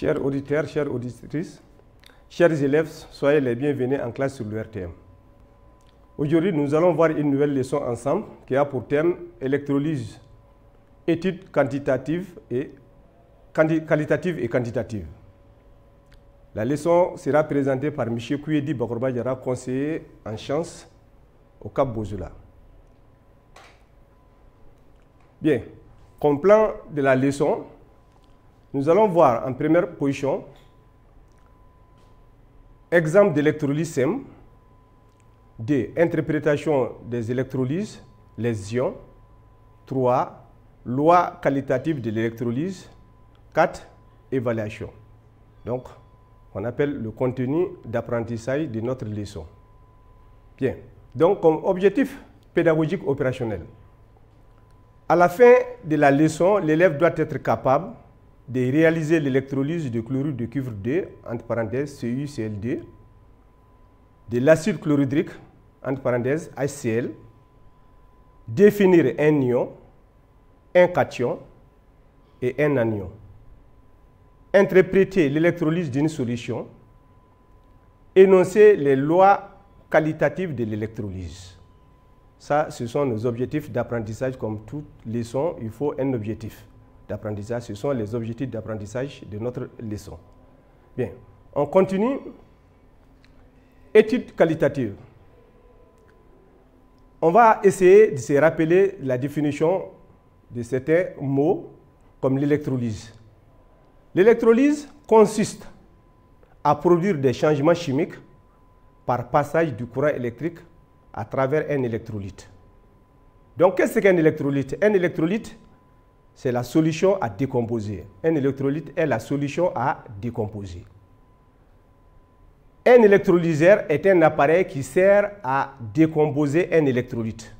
Chers auditeurs, chères auditrices, chers élèves, soyez les bienvenus en classe sur le RTM. Aujourd'hui, nous allons voir une nouvelle leçon ensemble qui a pour thème électrolyse, études qualitatives et quantitatives. La leçon sera présentée par M. Kouyedi Bakorba Diarra, conseiller en sciences au Cap Bozula. Bien, comme plan de la leçon, nous allons voir en première position exemple d'électrolyse simple, 2. Interprétation des électrolyses, les ions, 3. Loi qualitative de l'électrolyse, 4. Évaluation. Donc, on appelle le contenu d'apprentissage de notre leçon. Bien, donc comme objectif pédagogique opérationnel, à la fin de la leçon, l'élève doit être capable de réaliser l'électrolyse de chlorure de cuivre 2, entre parenthèses CuCl2, de l'acide chlorhydrique, entre parenthèses HCl, définir un ion, un cation et un anion, interpréter l'électrolyse d'une solution, énoncer les lois qualitatives de l'électrolyse. Ça, ce sont nos objectifs d'apprentissage. Comme toute leçon, il faut un objectif d'apprentissage. Ce sont les objectifs d'apprentissage de notre leçon. Bien, on continue. Études qualitatives. On va essayer de se rappeler la définition de certains mots comme l'électrolyse. L'électrolyse consiste à produire des changements chimiques par passage du courant électrique à travers un électrolyte. Donc, qu'est-ce qu'un électrolyte? Un électrolyte, c'est la solution à décomposer. Un électrolyte est la solution à décomposer. Un électrolyseur est un appareil qui sert à décomposer un électrolyte.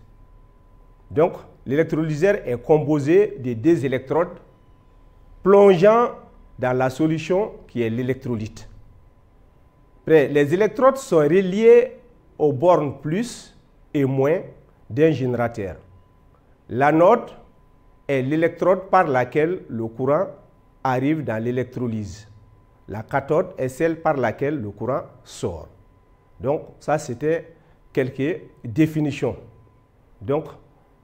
Donc, l'électrolyseur est composé de deux électrodes plongeant dans la solution qui est l'électrolyte. Les électrodes sont reliées aux bornes plus et moins d'un générateur. L'anode est l'électrode par laquelle le courant arrive dans l'électrolyse. La cathode est celle par laquelle le courant sort. Donc, ça, c'était quelques définitions. Donc,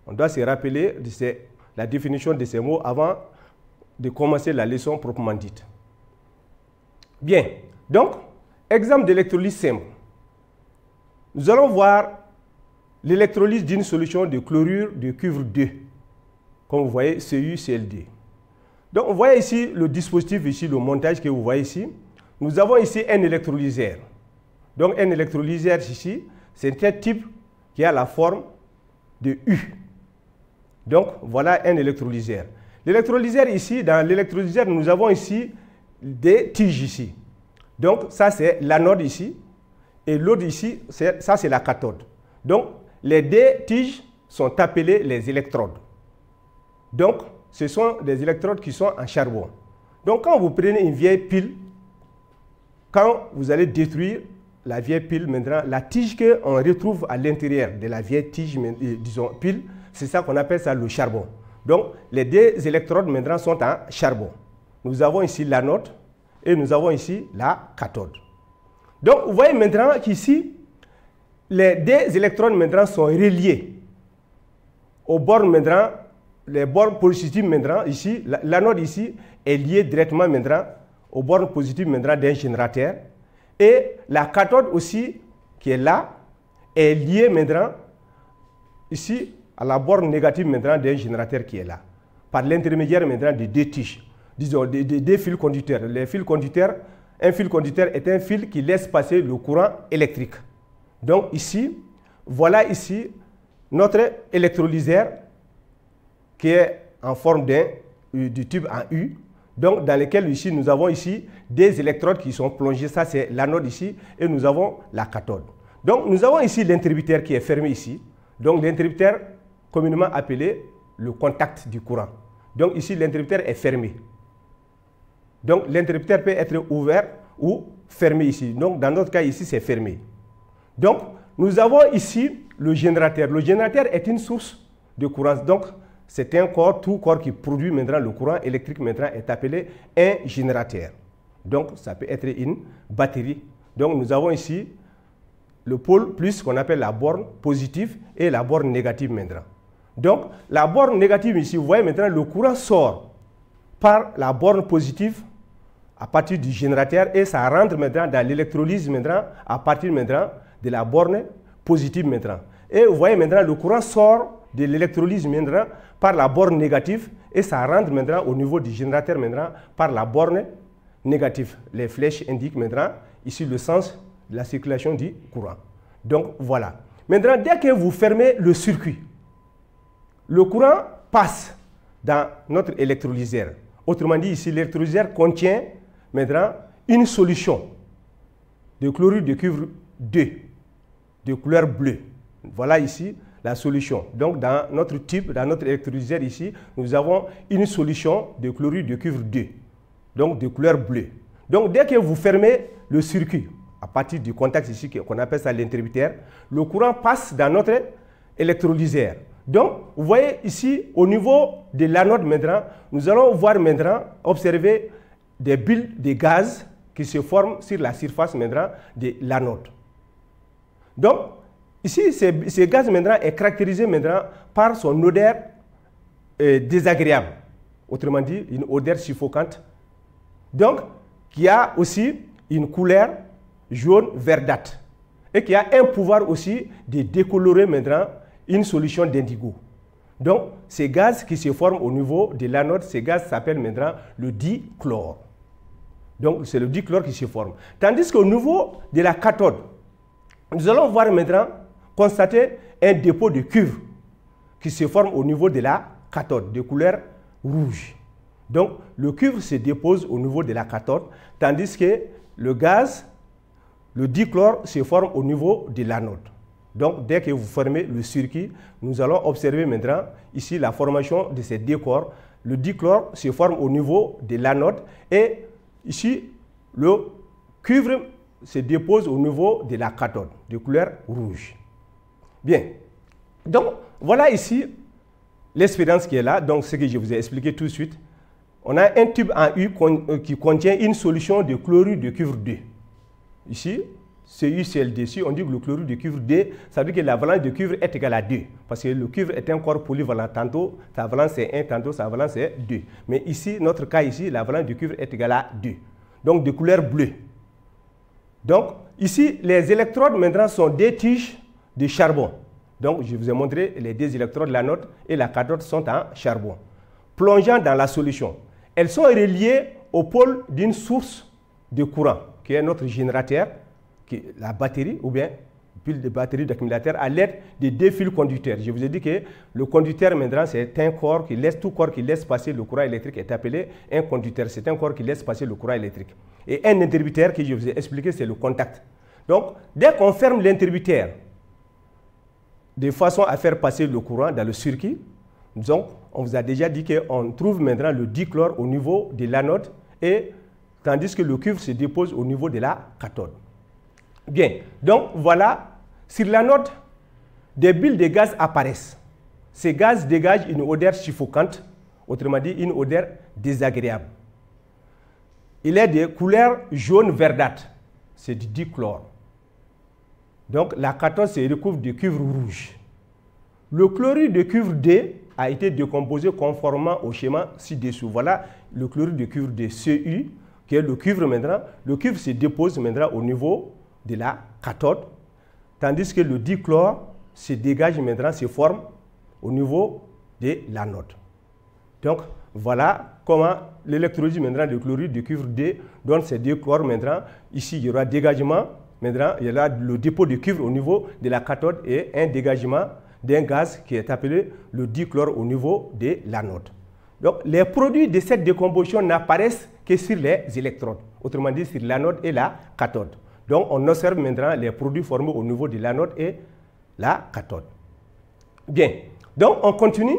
on doit se rappeler de la définition de ces mots avant de commencer la leçon proprement dite. Bien, donc, exemple d'électrolyse simple. Nous allons voir l'électrolyse d'une solution de chlorure de cuivre 2. Comme vous voyez, CuCl2. Donc, vous voyez ici le dispositif, ici le montage que vous voyez ici. Nous avons ici un électrolyseur. Donc, un électrolyseur ici, c'est un type qui a la forme de U. Donc, voilà un électrolyseur. L'électrolyseur ici, dans l'électrolyseur, nous avons ici des tiges ici. Donc, ça c'est l'anode ici. Et l'autre ici, ça c'est la cathode. Donc, les deux tiges sont appelées les électrodes. Donc, ce sont des électrodes qui sont en charbon. Donc, quand vous prenez une vieille pile, quand vous allez détruire la vieille pile, maintenant, la tige qu'on retrouve à l'intérieur de la vieille tige, disons pile, c'est ça qu'on appelle ça le charbon. Donc, les deux électrodes maintenant sont en charbon. Nous avons ici l'anode et nous avons ici la cathode. Donc, vous voyez maintenant qu'ici, les deux électrodes maintenant sont reliés aux bornes maintenant. Les bornes positives maintenant, ici, l'anode ici est liée directement maintenant aux bornes positives maintenant d'un générateur. Et la cathode aussi, qui est là, est liée maintenant ici à la borne négative maintenant d'un générateur qui est là, par l'intermédiaire maintenant de deux tiges, disons des deux fils conducteurs. Les fils conducteurs, un fil conducteur est un fil qui laisse passer le courant électrique. Donc ici, voilà ici notre électrolyseur qui est en forme du tube en U, donc dans lequel ici nous avons ici des électrodes qui sont plongées, ça c'est l'anode ici, et nous avons la cathode. Donc nous avons ici l'interrupteur qui est fermé ici, donc l'interrupteur communément appelé le contact du courant. Donc ici l'interrupteur est fermé. Donc l'interrupteur peut être ouvert ou fermé ici. Donc dans notre cas ici c'est fermé. Donc nous avons ici le générateur. Le générateur est une source de courant. Donc c'est un corps, tout corps qui produit maintenant le courant électrique maintenant est appelé un générateur. Donc, ça peut être une batterie. Donc, nous avons ici le pôle plus qu'on appelle la borne positive et la borne négative maintenant. Donc, la borne négative ici, vous voyez maintenant, le courant sort par la borne positive à partir du générateur et ça rentre maintenant dans l'électrolyse maintenant à partir maintenant de la borne positive maintenant. Et vous voyez maintenant, le courant sort de l'électrolyse maintenant par la borne négative et ça rentre maintenant au niveau du générateur maintenant par la borne négative. Les flèches indiquent maintenant ici le sens de la circulation du courant. Donc voilà. Maintenant, dès que vous fermez le circuit, le courant passe dans notre électrolyseur. Autrement dit, ici, l'électrolyseur contient maintenant une solution de chlorure de cuivre 2 de couleur bleue. Voilà ici la solution. Donc, dans notre type, dans notre électrolyseur ici, nous avons une solution de chlorure de cuivre 2, donc de couleur bleue. Donc, dès que vous fermez le circuit, à partir du contact ici, qu'on appelle ça l'interrupteur, le courant passe dans notre électrolyseur. Donc, vous voyez ici, au niveau de l'anode maintenant, nous allons voir maintenant, observer des bulles de gaz qui se forment sur la surface maintenant de l'anode. Donc, ici, ce gaz maintenant est caractérisé maintenant par son odeur désagréable. Autrement dit, une odeur suffocante. Donc, qui a aussi une couleur jaune verdâtre et qui a un pouvoir aussi de décolorer maintenant une solution d'indigo. Donc, ces gaz qui se forment au niveau de l'anode, ces gaz s'appellent maintenant le dichlore. Donc, c'est le dichlore qui se forme. Tandis qu'au niveau de la cathode, nous allons voir maintenant, constater un dépôt de cuivre qui se forme au niveau de la cathode, de couleur rouge. Donc, le cuivre se dépose au niveau de la cathode, tandis que le gaz, le dichlore, se forme au niveau de l'anode. Donc, dès que vous fermez le circuit, nous allons observer maintenant ici la formation de ces deux corps. Le dichlore se forme au niveau de l'anode et ici, le cuivre se dépose au niveau de la cathode, de couleur rouge. Bien. Donc, voilà ici l'expérience qui est là. Donc, ce que je vous ai expliqué tout de suite. On a un tube en U qui contient une solution de chlorure de cuivre 2. Ici, CuCl2. Si on dit que le chlorure de cuivre 2, ça veut dire que la valence de cuivre est égale à 2. Parce que le cuivre est un corps polyvalent. Tantôt, sa valence est 1, tantôt, sa valence est 2. Mais ici, notre cas ici, la valence de cuivre est égale à 2. Donc, de couleur bleue. Donc, ici, les électrodes maintenant sont des tiges de charbon. Donc, je vous ai montré les deux électrodes, l'anode et la cathode sont en charbon. Plongeant dans la solution, elles sont reliées au pôle d'une source de courant, qui est notre générateur, qui est la batterie ou bien pile de batterie d'accumulateur à l'aide de deux fils conducteurs. Je vous ai dit que le conducteur maintenant, c'est un corps qui laisse, tout corps qui laisse passer le courant électrique est appelé un conducteur. C'est un corps qui laisse passer le courant électrique. Et un interrupteur que je vous ai expliqué, c'est le contact. Donc, dès qu'on ferme l'interrupteur, de façon à faire passer le courant dans le circuit, donc, on vous a déjà dit qu'on trouve maintenant le dichlore au niveau de l'anode, et tandis que le cuivre se dépose au niveau de la cathode. Bien, donc voilà, sur l'anode, des bulles de gaz apparaissent. Ces gaz dégagent une odeur suffocante, autrement dit une odeur désagréable. Il est de couleur jaune verdâtre, c'est du dichlore. Donc la cathode se recouvre de cuivre rouge. Le chlorure de cuivre 2 a été décomposé conformément au schéma ci-dessous. Voilà le chlorure de cuivre de Cu, qui est le cuivre maintenant. Le cuivre se dépose maintenant au niveau de la cathode, tandis que le dichlore se dégage maintenant, se forme au niveau de l'anode. Donc, voilà comment l'électrolyse maintenant de chlorure de cuivre 2 donne ces deux corps maintenant. Ici, il y aura dégagement. Maintenant, il y aura le dépôt de cuivre au niveau de la cathode et un dégagement d'un gaz qui est appelé le dichlore au niveau de l'anode. Donc, les produits de cette décomposition n'apparaissent que sur les électrodes, autrement dit sur l'anode et la cathode. Donc, on observe maintenant les produits formés au niveau de l'anode et la cathode. Bien, donc on continue.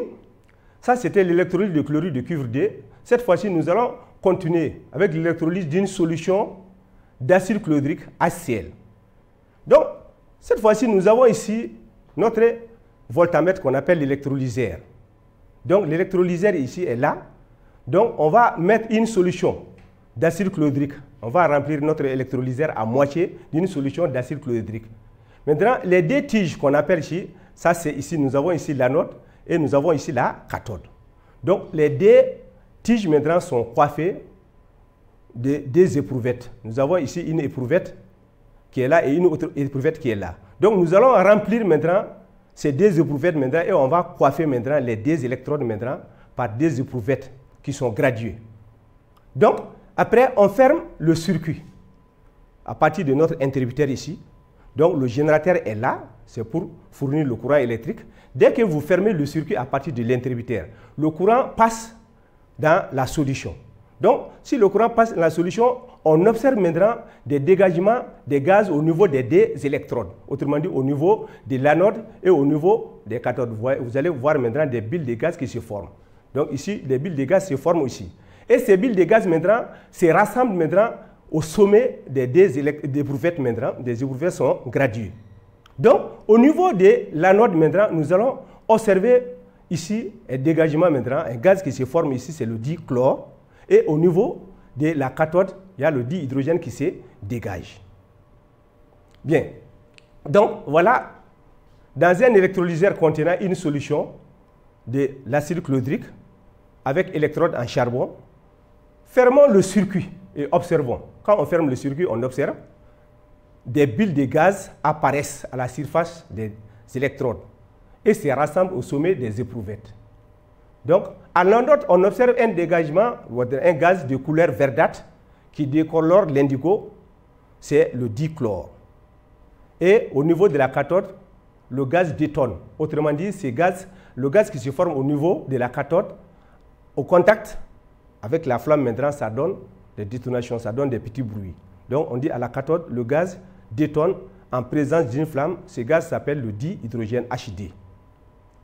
Ça, c'était l'électrolyse de chlorure de cuivre 2. Cette fois-ci, nous allons continuer avec l'électrolyse d'une solution d'acide chlorhydrique HCl. Donc, cette fois-ci, nous avons ici notre voltamètre qu'on appelle l'électrolyseur. Donc, l'électrolyseur ici est là. Donc, on va mettre une solution d'acide chlorhydrique. On va remplir notre électrolyseur à moitié d'une solution d'acide chlorhydrique. Maintenant, les deux tiges qu'on appelle ici, ça c'est ici, nous avons ici l'anode et nous avons ici la cathode. Donc, les deux tiges maintenant sont coiffées de deux éprouvettes. Nous avons ici une éprouvette qui est là et une autre éprouvette qui est là. Donc, nous allons remplir maintenant ces deux éprouvettes maintenant et on va coiffer maintenant les deux électrodes maintenant par deux éprouvettes qui sont graduées. Donc, après, on ferme le circuit à partir de notre interrupteur ici. Donc, le générateur est là, c'est pour fournir le courant électrique. Dès que vous fermez le circuit à partir de l'interrupteur, le courant passe dans la solution. Donc, si le courant passe dans la solution, on observe maintenant des dégagements des gaz au niveau des deux électrodes. Autrement dit, au niveau de l'anode et au niveau des cathodes. Vous allez voir maintenant des bulles de gaz qui se forment. Donc ici, les bulles de gaz se forment aussi. Et ces bulles de gaz maintenant se rassemblent maintenant au sommet des deux éprouvettes maintenant. Des éprouvettes sont graduées. Donc, au niveau de l'anode maintenant, nous allons observer ici un dégagement maintenant, un gaz qui se forme ici, c'est le dichlore. Et au niveau de la cathode, il y a le dihydrogène qui se dégage. Bien. Donc, voilà, dans un électrolyseur contenant une solution de l'acide chlorhydrique avec électrode en charbon, fermons le circuit et observons. Quand on ferme le circuit, on observe des bulles de gaz apparaissent à la surface des électrodes et se rassemblent au sommet des éprouvettes. Donc, à l'anode, on observe un dégagement, un gaz de couleur verdâtre qui décolore l'indigo, c'est le dichlore. Et au niveau de la cathode, le gaz détonne. Autrement dit, le gaz qui se forme au niveau de la cathode, au contact avec la flamme maintenant, ça donne des détonations, ça donne des petits bruits. Donc, on dit à la cathode, le gaz détonne en présence d'une flamme. Ce gaz s'appelle le dihydrogène HD.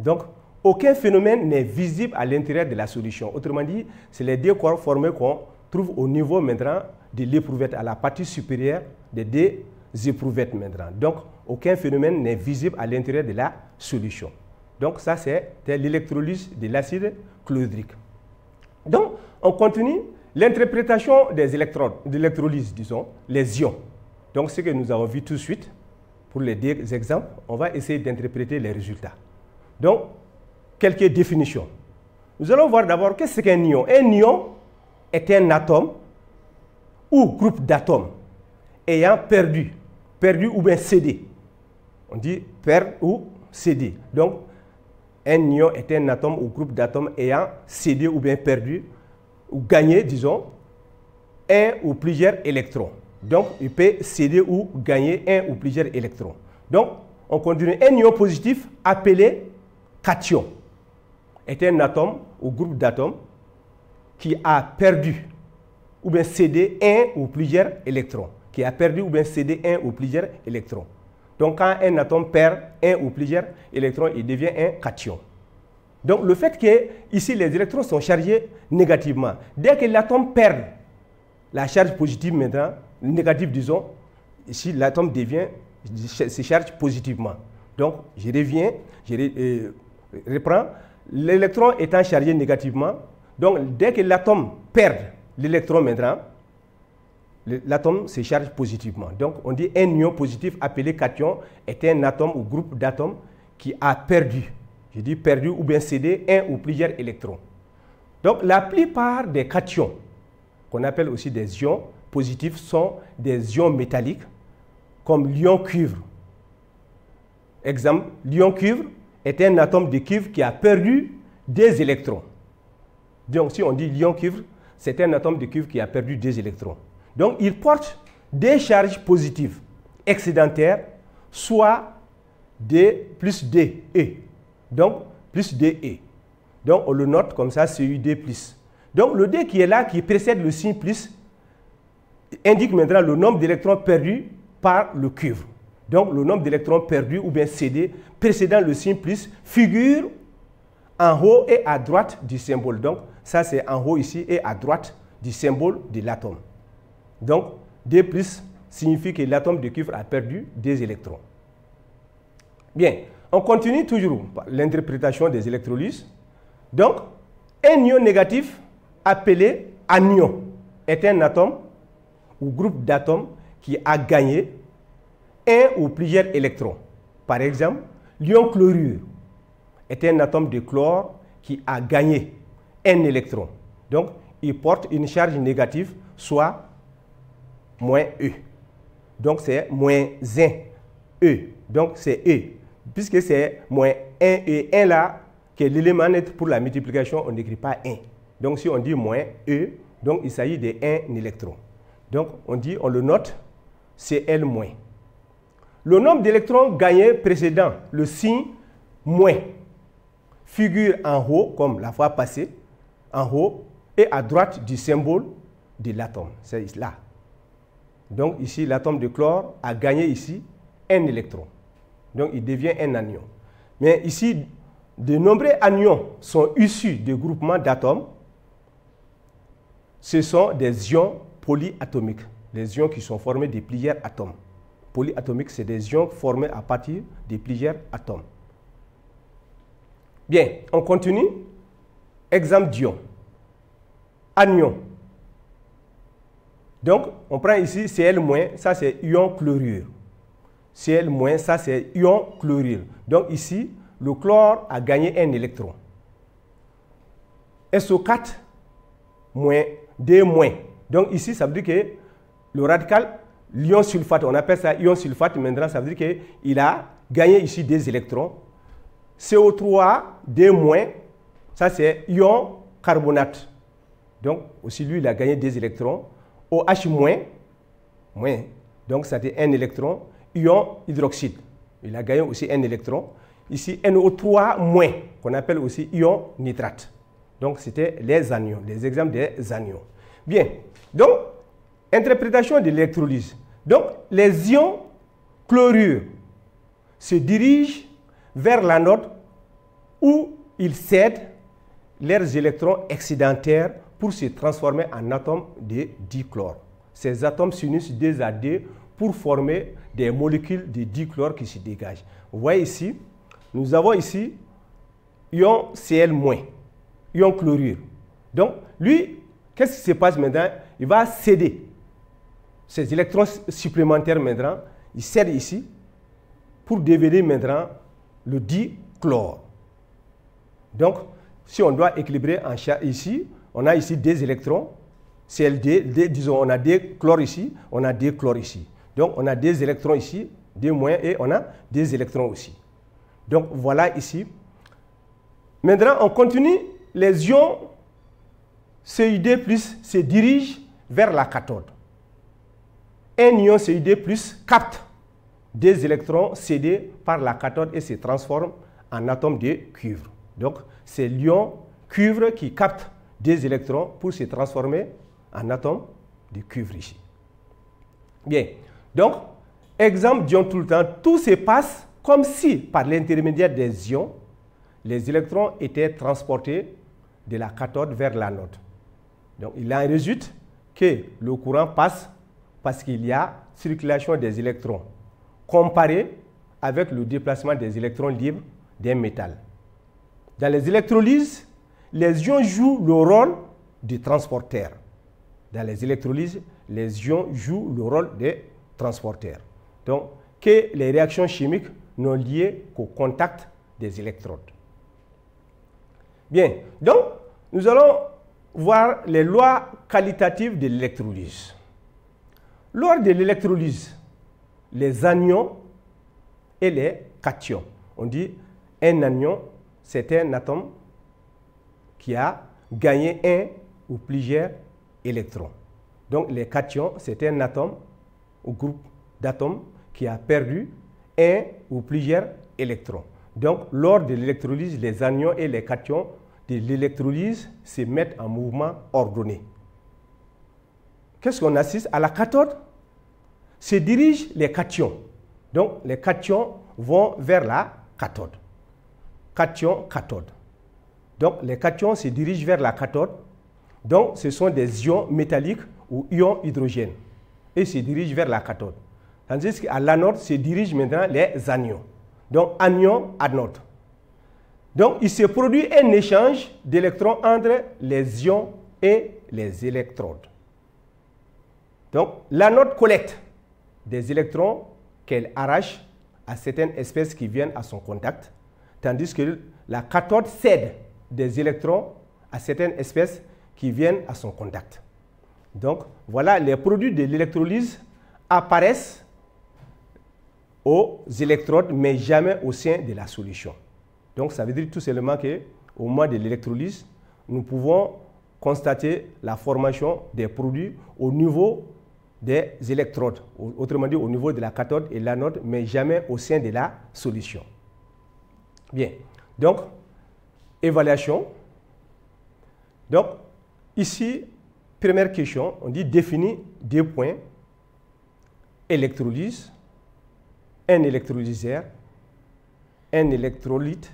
Donc, aucun phénomène n'est visible à l'intérieur de la solution. Autrement dit, c'est les deux corps formés qu'on trouve au niveau maintenant de l'éprouvette, à la partie supérieure des deux éprouvettes maintenant. Donc, aucun phénomène n'est visible à l'intérieur de la solution. Donc, ça, c'est l'électrolyse de l'acide chlorhydrique. Donc, on continue l'interprétation des électrodes, de l'électrolyse, disons, les ions. Donc, ce que nous avons vu tout de suite, pour les deux exemples, on va essayer d'interpréter les résultats. Donc, quelques définitions. Nous allons voir d'abord qu'est-ce qu'un ion. Un ion est un atome ou groupe d'atomes ayant perdu ou bien cédé. On dit perdre ou cédé. Donc, un ion est un atome ou groupe d'atomes ayant cédé ou bien perdu ou gagné, disons, un ou plusieurs électrons. Donc, il peut céder ou gagner un ou plusieurs électrons. Donc, on continue. Un ion positif appelé cation est un atome ou groupe d'atomes qui a perdu ou bien cédé un ou plusieurs électrons. Qui a perdu ou bien cédé un ou plusieurs électrons. Donc, quand un atome perd un ou plusieurs électrons, il devient un cation. Donc, le fait que ici les électrons sont chargés négativement, dès que l'atome perd la charge positive maintenant, négative disons, ici l'atome se charge positivement. Donc, je reviens, je reprends, l'électron étant chargé négativement, donc dès que l'atome perd l'électron maintenant, l'atome se charge positivement. Donc, on dit un ion positif appelé cation est un atome ou groupe d'atomes qui a perdu. Je dis perdu ou bien cédé un ou plusieurs électrons. Donc, la plupart des cations, qu'on appelle aussi des ions positifs, sont des ions métalliques, comme l'ion cuivre. Exemple, l'ion cuivre est un atome de cuivre qui a perdu des électrons. Donc, si on dit l'ion cuivre, c'est un atome de cuivre qui a perdu des électrons. Donc, il porte des charges positives excédentaires, soit D plus DE. Donc, plus DE. Donc, on le note comme ça, CUD+. Donc, le D qui est là, qui précède le signe plus, indique maintenant le nombre d'électrons perdus par le cuivre. Donc, le nombre d'électrons perdus ou bien cédés précédant le signe plus figure en haut et à droite du symbole. Donc, ça c'est en haut ici et à droite du symbole de l'atome. Donc, D+ signifie que l'atome de cuivre a perdu des électrons. Bien, on continue toujours l'interprétation des électrolyses. Donc, un ion négatif appelé anion est un atome ou groupe d'atomes qui a gagné un ou plusieurs électrons. Par exemple, l'ion chlorure est un atome de chlore qui a gagné un électron. Donc, il porte une charge négative, soit moins E. Donc, c'est moins 1 E. Donc, c'est E. Puisque c'est moins 1 et 1 là, qui est l'élément net pour la multiplication, on n'écrit pas 1. Donc, si on dit moins E, donc il s'agit de 1 électron. Donc, on dit, on le note, Cl-. Le nombre d'électrons gagnés précédent, le signe moins, figure en haut, comme la fois passée, en haut, et à droite du symbole de l'atome. C'est là. Donc, ici, l'atome de chlore a gagné ici un électron. Donc, il devient un anion. Mais ici, de nombreux anions sont issus des groupements d'atomes. Ce sont des ions polyatomiques, des ions qui sont formés de plusieurs atomes. Polyatomiques, c'est des ions formés à partir de plusieurs atomes. Bien, on continue. Exemple d'ion. Anion. Donc, on prend ici Cl-, ça c'est ion chlorure. Cl-, ça c'est ion chlorure. Donc ici, le chlore a gagné un électron. SO4-, D-. Donc ici, ça veut dire que le radical, l'ion sulfate, on appelle ça ion sulfate, maintenant ça veut dire qu'il a gagné ici des électrons. CO3, D-, ça c'est ion carbonate. Donc aussi lui, il a gagné des électrons. OH-, donc ça c'est un électron. Ion hydroxyde, il a gagné aussi un électron. Ici, NO3-, qu'on appelle aussi ion nitrate. Donc, c'était les anions, les exemples des anions. Bien, donc, interprétation de l'électrolyse. Donc, les ions chlorure se dirigent vers l'anode où ils cèdent leurs électrons excédentaires pour se transformer en atomes de dichlore. Ces atomes s'unissent 2 à 2 pour former des molécules de dichlore qui se dégagent. Vous voyez ici, nous avons ici ion Cl-, ion chlorure. Donc, lui, qu'est-ce qui se passe maintenant? Il va céder ces électrons supplémentaires maintenant. Il cède ici pour devenir maintenant le dichlore. Donc, si on doit équilibrer en ici, on a ici des électrons, Cl2, disons, on a des chlores ici, on a des chlores ici. Donc, on a des électrons ici, des moins, et on a des électrons aussi. Donc, voilà ici. Maintenant, on continue. Les ions CuD+ se dirigent vers la cathode. Un ion CuD+ capte des électrons cédés par la cathode et se transforme en atome de cuivre. Donc, c'est l'ion cuivre qui capte des électrons pour se transformer en atome de cuivre ici. Bien. Donc, exemple d'ion tout le temps, tout se passe comme si, par l'intermédiaire des ions, les électrons étaient transportés de la cathode vers l'anode. Donc, il en résulte que le courant passe parce qu'il y a circulation des électrons comparé avec le déplacement des électrons libres d'un métal. Dans les électrolyses, les ions jouent le rôle de transporteur. Dans les électrolyses, les ions jouent le rôle de transporteur. Donc, que les réactions chimiques n'ont lié qu'au contact des électrodes. Bien, donc, nous allons voir les lois qualitatives de l'électrolyse. Lors de l'électrolyse, les anions et les cations. On dit un anion, c'est un atome qui a gagné un ou plusieurs électrons. Donc, les cations, c'est un atome ou groupe d'atomes qui a perdu un ou plusieurs électrons. Donc, lors de l'électrolyse, les anions et les cations de l'électrolyse se mettent en mouvement ordonné. Qu'est-ce qu'on assiste? À la cathode se dirigent les cations. Donc, les cations vont vers la cathode. Cation, cathode. Donc, les cations se dirigent vers la cathode. Donc, ce sont des ions métalliques ou ions hydrogène. Et se dirigent vers la cathode. Tandis qu'à l'anode se dirigent maintenant les anions. Donc, anion, anode. Donc, il se produit un échange d'électrons entre les ions et les électrodes. Donc, l'anode collecte des électrons qu'elle arrache à certaines espèces qui viennent à son contact, tandis que la cathode cède des électrons à certaines espèces qui viennent à son contact. Donc, voilà, les produits de l'électrolyse apparaissent aux électrodes, mais jamais au sein de la solution. Donc, ça veut dire tout simplement qu'au moment de l'électrolyse, nous pouvons constater la formation des produits au niveau des électrodes, autrement dit au niveau de la cathode et l'anode, mais jamais au sein de la solution. Bien, donc, évaluation. Donc, ici, première question, on dit définir 2 points, électrolyse, un électrolyseur, un électrolyte,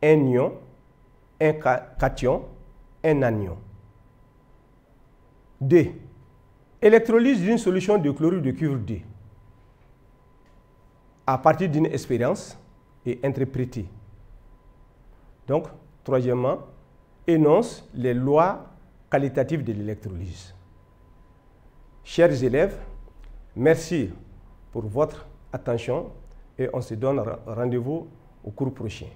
un ion, un cation, un anion. 2. Électrolyse d'une solution de chlorure de cuivre 2 à partir d'une expérience et interprétée. Donc, troisièmement, énonce les lois qualitatives de l'électrolyse. Chers élèves, merci pour votre attention et on se donne rendez-vous au cours prochain.